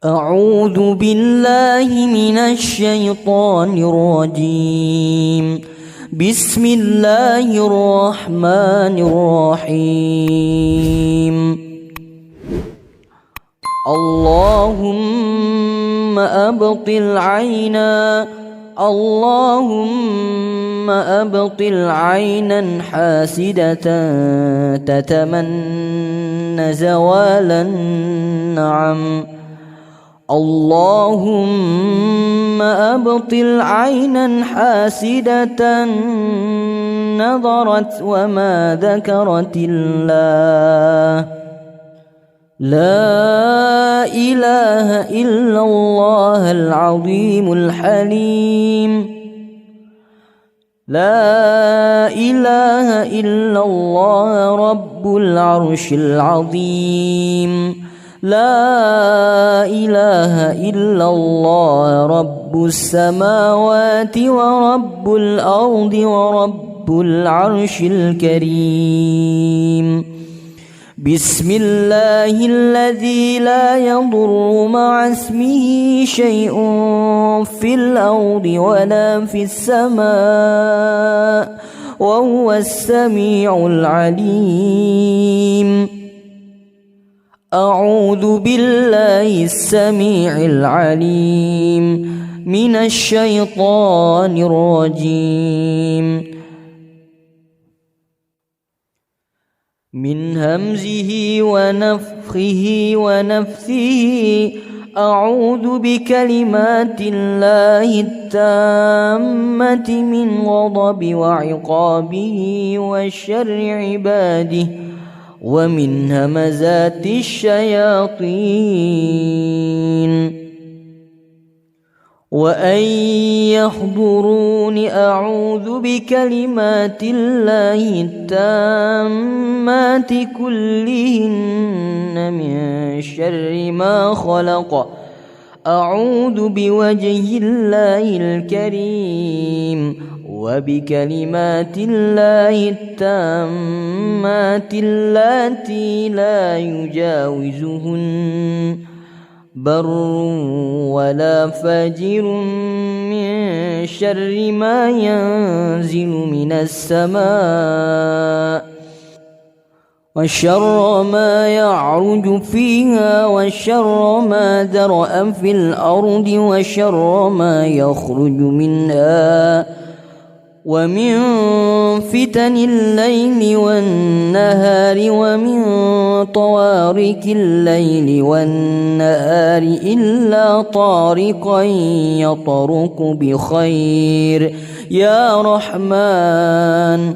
أعوذ بالله من الشيطان الرجيم. بسم الله الرحمن الرحيم. اللهم أبطل عينا حاسدة تتمنى زوال النعم. اللهم أبطل عينا حاسدة نظرت وما ذكرت الله. لا إله إلا الله العظيم الحليم. لا إله إلا الله رب العرش العظيم. لا إله إلا الله رب السماوات ورب الأرض ورب العرش الكريم. بسم الله الذي لا يضر مع اسمه شيء في الأرض ولا في السماء وهو السميع العليم. أعوذ بالله السميع العليم من الشيطان الرجيم، من همزه ونفخه ونفثه. أعوذ بكلمات الله التامة من غضب وعقابه وشر عباده ومن همزات الشياطين وأن يحضرون. أعوذ بكلمات الله التامات كلهن من شر ما خلق. أعوذ بوجه الله الكريم وبكلمات الله التامات اللاتي لا يجاوزهن بر ولا فاجر من شر ما ينزل من السماء وشر ما يعرج فيها وشر ما ذرأ في الأرض وشر ما يخرج منها ومن فتن الليل والنهار ومن طوارق الليل والنهار إلا طارقا يطرق بخير. يا رحمن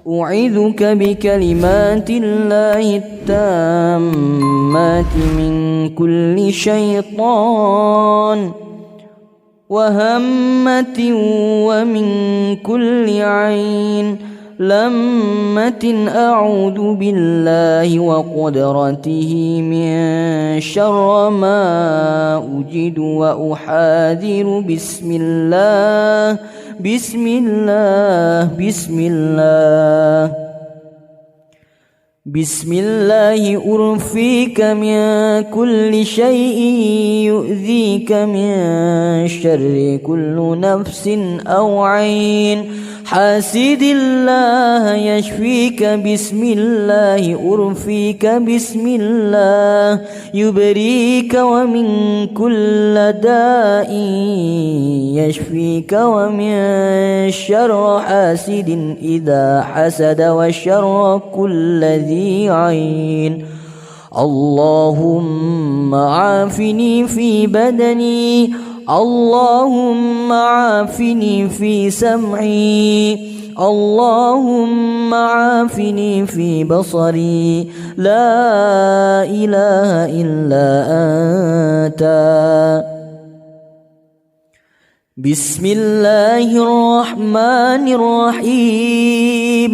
أعيذك بكلمات الله التامات من كل شيطان وهمة ومن كل عين لمة. أعوذ بالله وقدرته من شر ما أجد وأحاذر. بسم الله بسم الله بسم الله بسم الله أرفيك من كل شيء يؤذيك من شر كل نفس أو عين حاسد الله يشفيك. بسم الله أرفيك بسم الله يبريك ومن كل داء يشفيك ومن شر حاسد إذا حسد وشر كل ذي عين. اللهم عافني في بدني. اللهم عافني في سمعي. اللهم عافني في بصري. لا إله إلا أنت. بسم الله الرحمن الرحيم.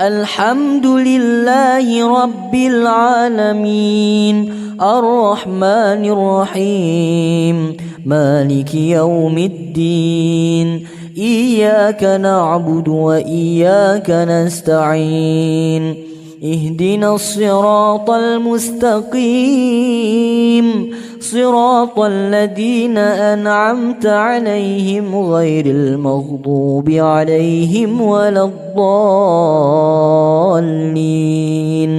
الحمد لله رب العالمين الرحمن الرحيم مالك يوم الدين. إياك نعبد وإياك نستعين. اهدنا الصراط المستقيم صراط الذين أنعمت عليهم غير المغضوب عليهم ولا الضالين.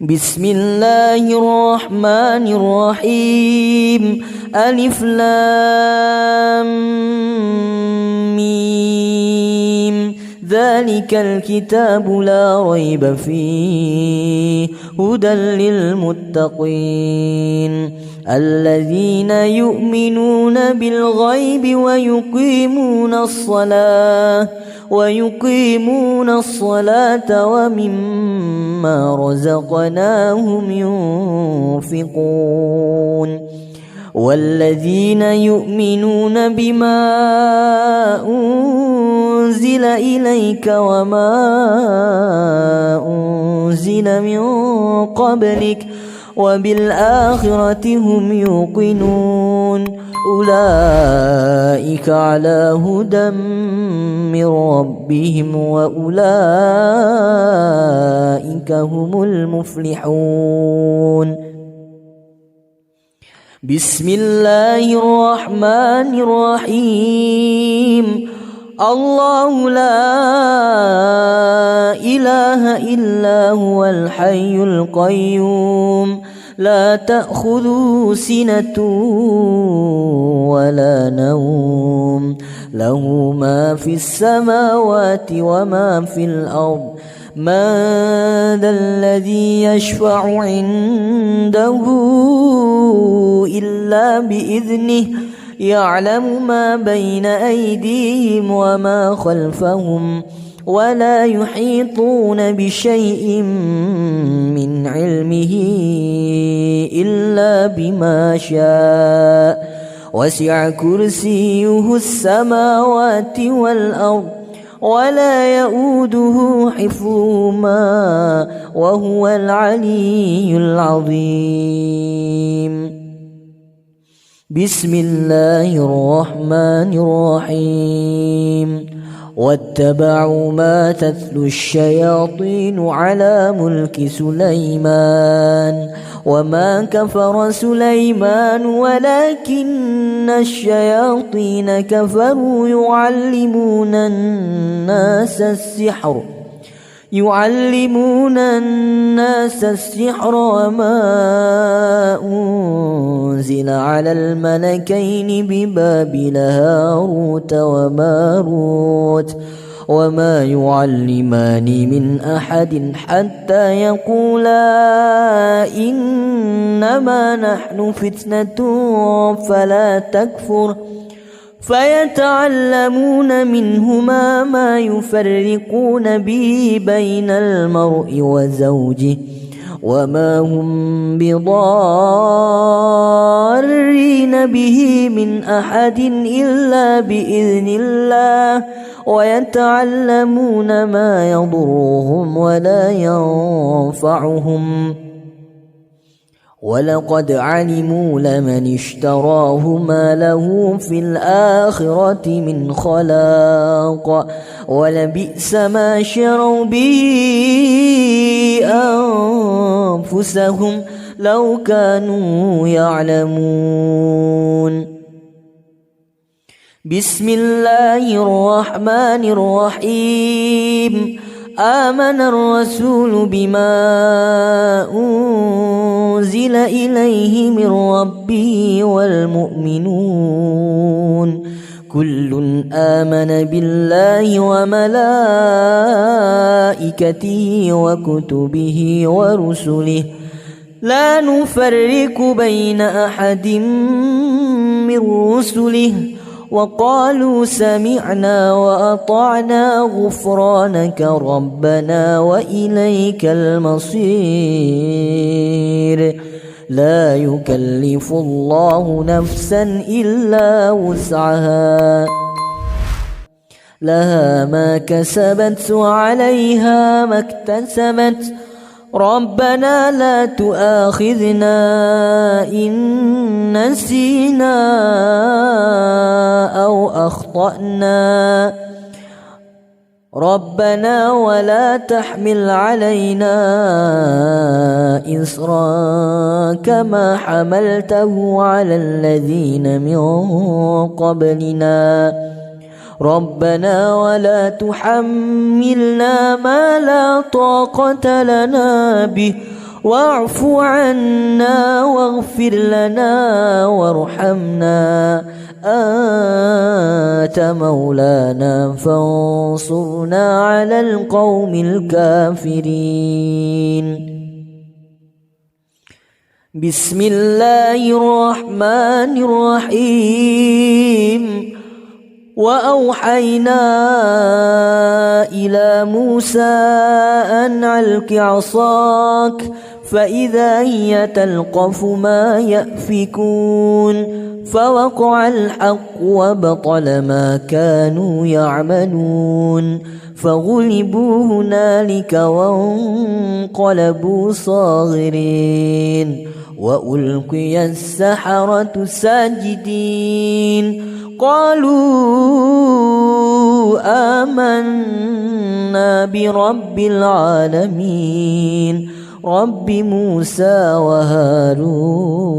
بسم الله الرحمن الرحيم. ألف لام ميم. ذلك الكتاب لا ريب فيه هدى للمتقين الذين يؤمنون بالغيب ويقيمون الصلاة ومما رزقناهم ينفقون والذين يؤمنون بما أنزل إليك وما أنزل من قبلك وبالآخرة هم يوقنون أولئك على هدى من ربهم وأولئك هم المفلحون. بسم الله الرحمن الرحيم. الله لا إله إلا هو الحي القيوم لا تأخذه سنة ولا نوم له ما في السماوات وما في الأرض من ذا الذي يشفع عنده إلا بإذنه يعلم ما بين أيديهم وما خلفهم ولا يحيطون بشيء من علمه إلا بما شاء وسع كرسيه السماوات والأرض ولا يؤوده حفظهما وهو العلي العظيم. بسم الله الرحمن الرحيم. واتبعوا ما تتلو الشياطين على ملك سليمان وما كفر سليمان ولكن الشياطين كفروا يعلمون الناس السحر وما أنزل على الملكين ببابل هاروت وماروت وما يعلمان من أحد حتى يقولا إنما نحن فتنة فلا تكفر فيتعلمون منهما ما يفرقون به بين المرء وزوجه وما هم بضارين به من أحد إلا بإذن الله ويتعلمون ما يضرهم ولا ينفعهم ولقد علموا لمن اشتراه ما له في الآخرة من خلاق ولبئس ما شروا به أنفسهم لو كانوا يعلمون. بسم الله الرحمن الرحيم. آمن الرسول بما أنزل إليه من ربه والمؤمنون كل آمن بالله وملائكته وكتبه ورسله لا نفرق بين أحد من رسله وقالوا سمعنا وأطعنا غفرانك ربنا وإليك المصير. لا يكلف الله نفسا إلا وسعها لها ما كسبت وعليها ما اكتسبت ربنا لا تؤاخذنا إن نسينا أو أخطأنا ربنا ولا تحمل علينا إصرا كما حملته على الذين من قبلنا ربنا ولا تحملنا ما لا طاقة لنا به واعف عنا واغفر لنا وارحمنا أنت مولانا فانصرنا على القوم الكافرين. بسم الله الرحمن الرحيم. وأوحينا إلى موسى أن ألق عصاك فإذا هي تلقف ما يأفكون فوقع الحق وبطل ما كانوا يعملون فغلبوا هنالك وانقلبوا صاغرين وألقي السحرة ساجدين قالوا آمنا برب العالمين رب موسى وهارون.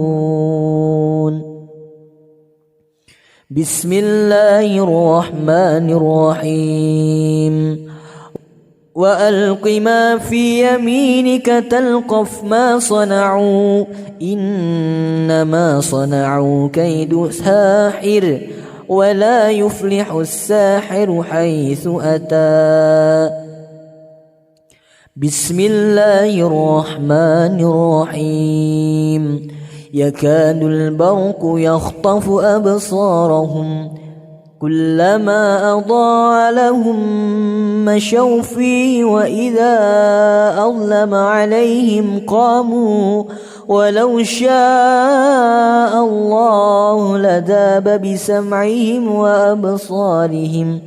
بسم الله الرحمن الرحيم. وألق ما في يمينك تلقف ما صنعوا إنما صنعوا كيد ساحر ولا يفلح الساحر حيث أتى. بسم الله الرحمن الرحيم. يكاد البرق يخطف أبصارهم كلما أضاء لهم مشوا فيه وإذا أظلم عليهم قاموا ولو شاء الله لذهب بسمعهم وأبصارهم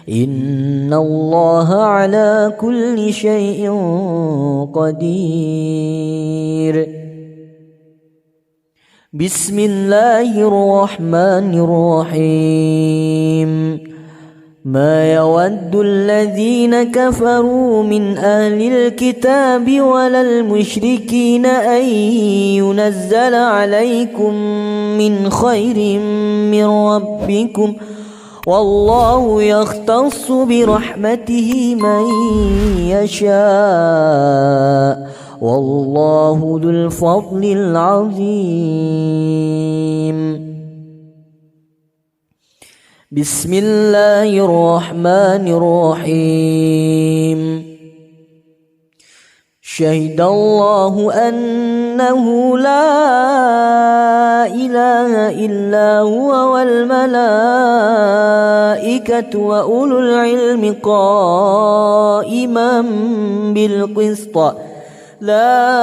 إن الله على كل شيء قدير. بسم الله الرحمن الرحيم. ما يود الذين كفروا من أهل الكتاب ولا المشركين أن ينزل عليكم من خير من ربكم والله يختص برحمته من يشاء والله ذو الفضل العظيم. بسم الله الرحمن الرحيم. شهد الله أنه لا إله إلا هو والملائكة وأولو العلم قائما بالقسط لا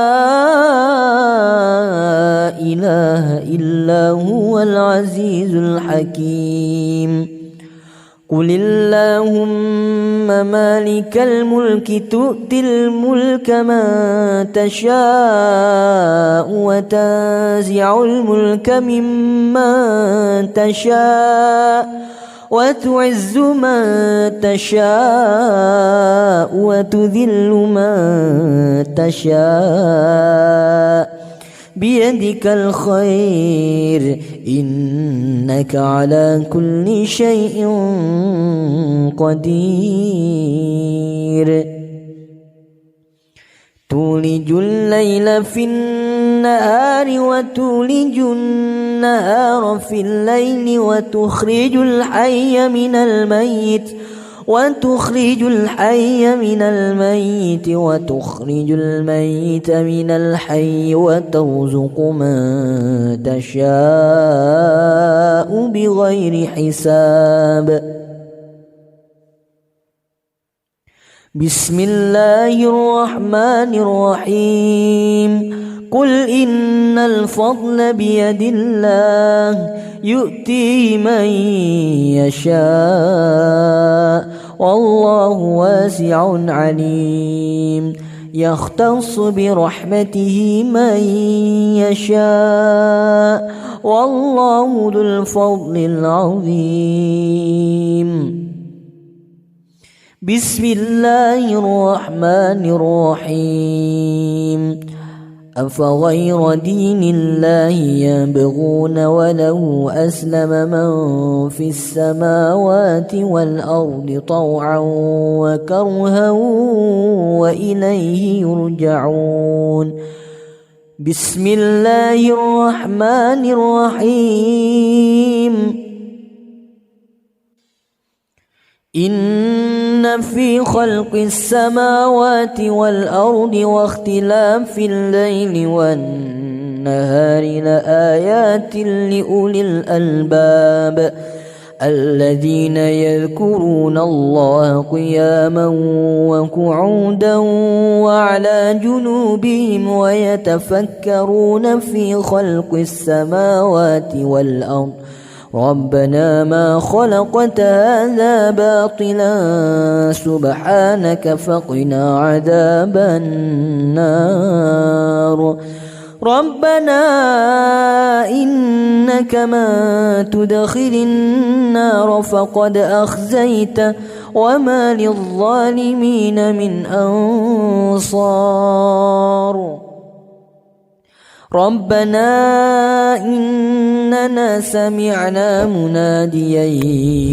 إله إلا هو العزيز الحكيم. قل اللهم مالك الملك تؤتي الملك من تشاء وتنزع الملك ممن تشاء وتعز من تشاء وتذل من تشاء بيدك الخير إنك على كل شيء قدير. تولج الليل في النهار وتولج النهار في الليل وتخرج الحي من الميت وتخرج الميت من الحي وترزق من تشاء بغير حساب. بسم الله الرحمن الرحيم. قل إن الفضل بيد الله يؤتيه من يشاء والله واسع عليم. يختص برحمته من يشاء والله ذو الفضل العظيم. بسم الله الرحمن الرحيم أفغير دين الله يبغون وله أسلم من في السماوات والأرض طوعا وكرها وإليه يرجعون بسم الله الرحمن الرحيم إن في خلق السماوات والأرض واختلاف الليل والنهار لآيات لأولي الألباب الذين يذكرون الله قياما وقعودا وعلى جنوبهم ويتفكرون في خلق السماوات والأرض ربنا ما خلقت هذا باطلا سبحانك فقنا عذاب النار ربنا إنك من تدخل النار فقد أخزيته وما للظالمين من أنصار ربنا إننا سمعنا مناديا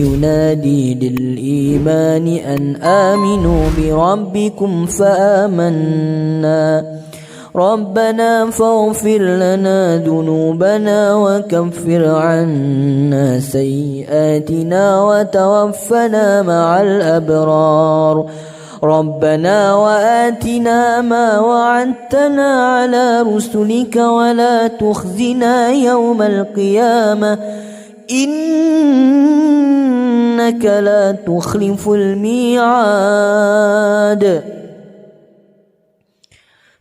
ينادي للإيمان أن آمنوا بربكم فآمنا ربنا فاغفر لنا ذنوبنا وكفر عنا سيئاتنا وتوفنا مع الأبرار ربنا وآتنا ما وعدتنا على رسلك ولا تخزنا يوم القيامة إنك لا تخلف الميعاد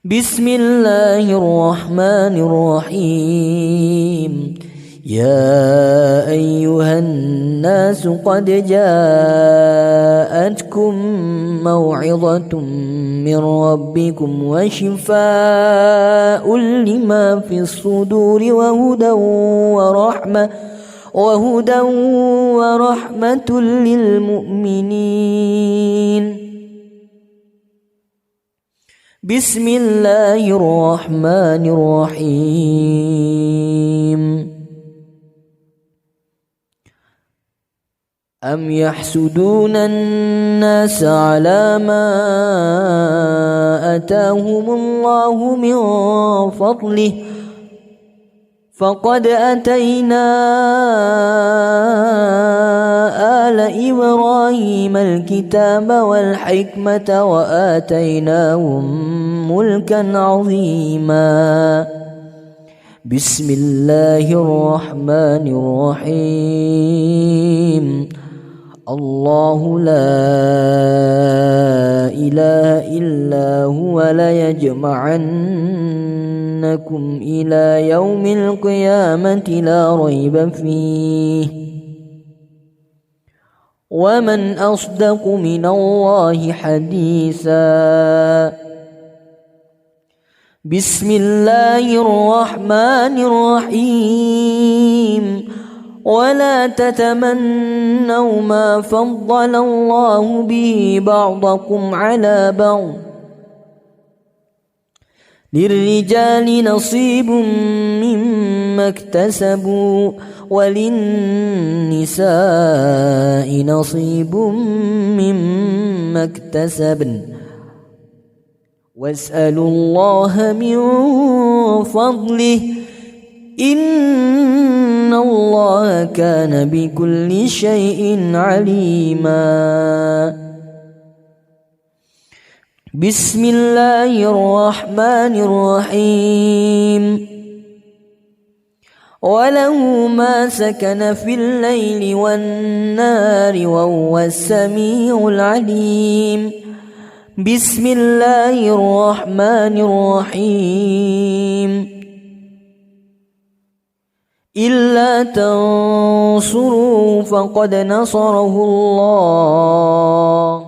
بسم الله الرحمن الرحيم يا أيها الناس قد جاءتكم موعظة من ربكم وشفاء لما في الصدور وهدى ورحمة للمؤمنين بسم الله الرحمن الرحيم أم يحسدون الناس على ما آتاهم الله من فضله فقد أتينا آل إبراهيم الكتاب والحكمة وآتيناهم ملكا عظيما بسم الله الرحمن الرحيم الله لا إله إلا هو ليجمعنكم إلى يوم القيامة لا ريب فيه ومن أصدق من الله حديثا بسم الله الرحمن الرحيم ولا تتمنوا ما فضل الله به بعضكم على بعض للرجال نصيب مما اكتسبوا وللنساء نصيب مما اكتسبن واسألوا الله من فضله إن الله كان بكل شيء عليما بسم الله الرحمن الرحيم وله ما سكن في الليل والنهار وهو السميع العليم بسم الله الرحمن الرحيم إلا تنصروه فقد نصره الله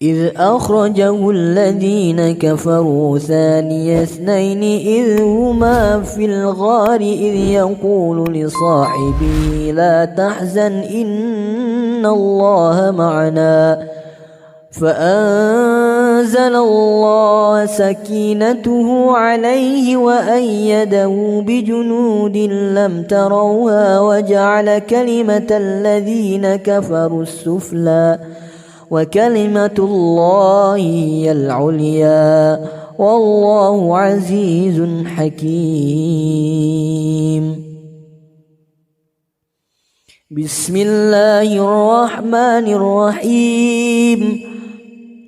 إذ أخرجه الذين كفروا ثاني اثنين إذ هما في الغار إذ يقول لصاحبه لا تحزن إن الله معنا فأنزل الله سكينته عليه وأيده بجنود لم تروها وجعل كلمة الذين كفروا السفلى وكلمة الله هي العليا والله عزيز حكيم. بسم الله الرحمن الرحيم.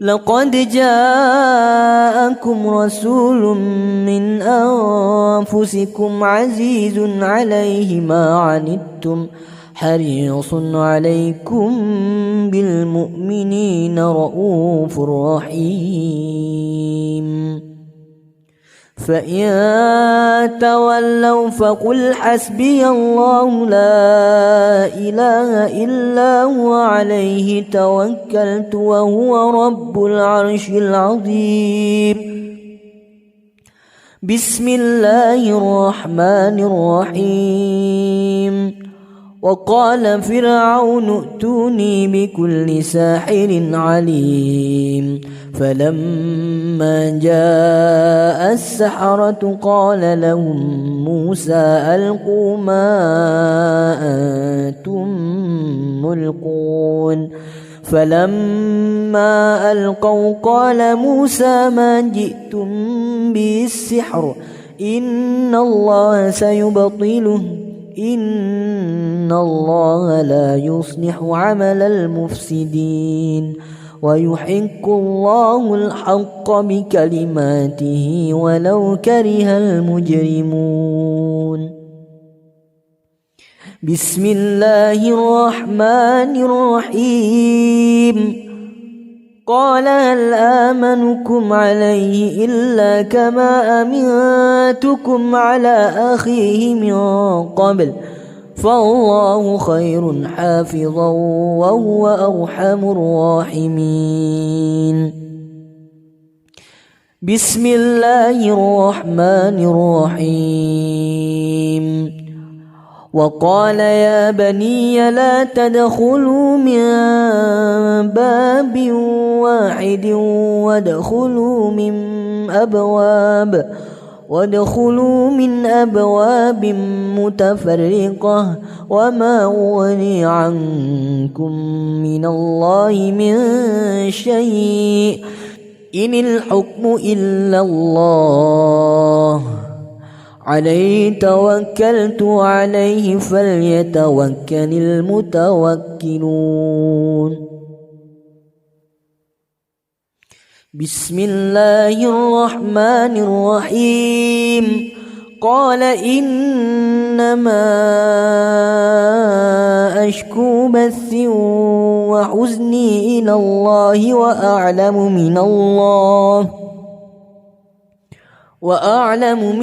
لقد جاءكم رسول من أنفسكم عزيز عليه ما عنتم حريص عليكم بالمؤمنين رؤوف رحيم. فإن تولوا فقل حسبي الله لا إله إلا هو عليه توكلت وهو رب العرش العظيم. بسم الله الرحمن الرحيم. وقال فرعون ائتوني بكل ساحر عليم. فلما جاء السحرة قال لهم موسى ألقوا ما أنتم ملقون. فلما ألقوا قال موسى ما جئتم به السحر إن الله سيبطله إن الله لا يصلح عمل المفسدين ويحق الله الحق بكلماته ولو كره المجرمون. بسم الله الرحمن الرحيم. قال هل آمنكم عليه إلا كما أمنتكم على أخيه من قبل فالله خير حافظا وهو أرحم الراحمين. بسم الله الرحمن الرحيم. وقال يا بني لا تدخلوا من باب واحد وادخلوا من أبواب متفرقة وما أغني عنكم من الله من شيء إن الحكم إلا الله عليه توكلت عليه فليتوكل المتوكلون. بسم الله الرحمن الرحيم. قال إنما أشكو بثي وحزني إلى الله وأعلم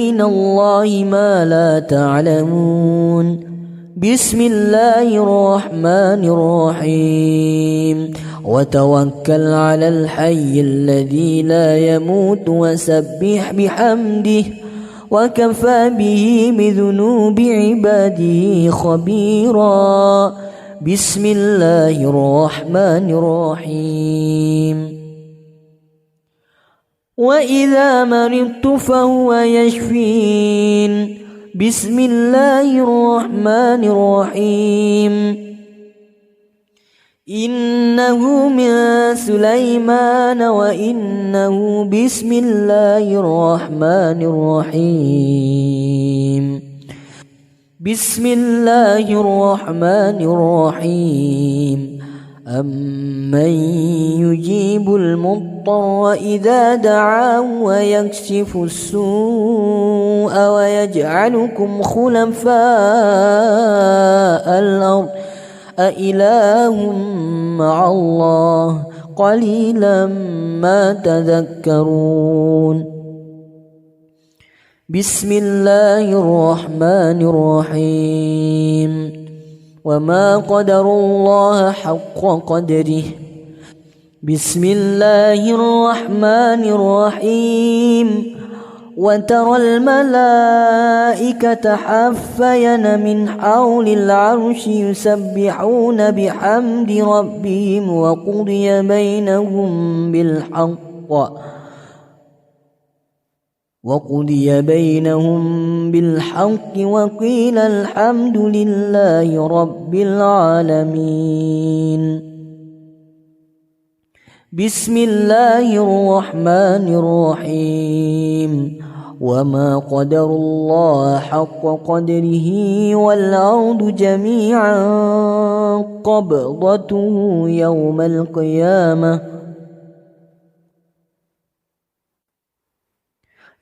من الله ما لا تعلمون. بسم الله الرحمن الرحيم. وتوكل على الحي الذي لا يموت وسبح بحمده وكفى به بذنوب عباده خبيرا. بسم الله الرحمن الرحيم. وإذا مرضت فهو يشفين. بسم الله الرحمن الرحيم. إنه من سليمان وإنه بسم الله الرحمن الرحيم. بسم الله الرحمن الرحيم. أمن يجيب المضطر إذا دعاه ويكشف السوء ويجعلكم خلفاء الأرض أإله مع الله قليلا ما تذكرون. بسم الله الرحمن الرحيم. وما قدروا الله حق قدره بسم الله الرحمن الرحيم وترى الملائكة حفين من حول العرش يسبحون بحمد ربهم وقضي بينهم بالحق وقيل الحمد لله رب العالمين. بسم الله الرحمن الرحيم وما قدر الله حق قدره والأرض جميعا قبضته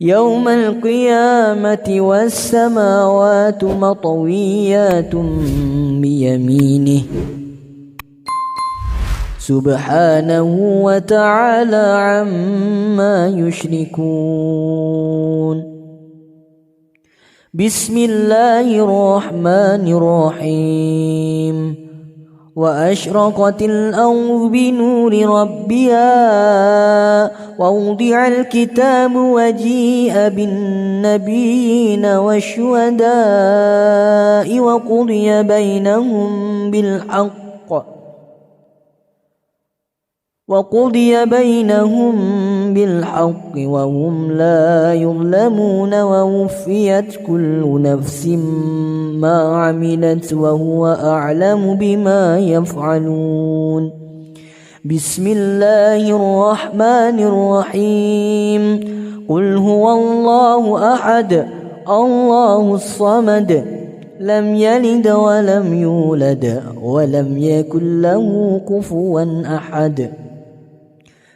يوم القيامة والسماوات مطويات بيمينه سبحانه وتعالى عما يشركون. بسم الله الرحمن الرحيم وأشرقت الأرض بنور ربها ووضع الكتاب وجيء بالنبيين والشهداء وقضي بينهم بالحق وهم لا يظلمون ووفيت كل نفس ما عملت وهو أعلم بما يفعلون. بسم الله الرحمن الرحيم قل هو الله أحد الله الصمد لم يلد ولم يولد ولم يكن له كفوا أحد.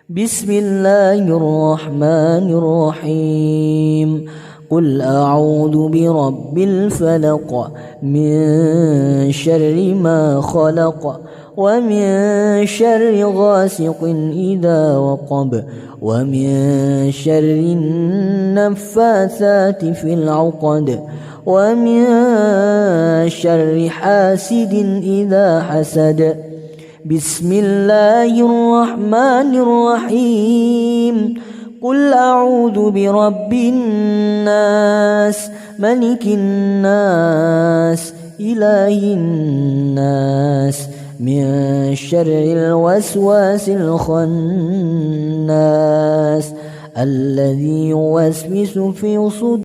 بسم الله الرحمن الرحيم قل أعوذ برب الفلق من شر ما خلق ومن شر غاسق إذا وقب ومن شر النفاثات في العقد ومن شر حاسد إذا حسد. بسم الله الرحمن الرحيم قل أعوذ برب الناس ملك الناس إله الناس من شر الوسواس الخناس الذي يوسوس في صدور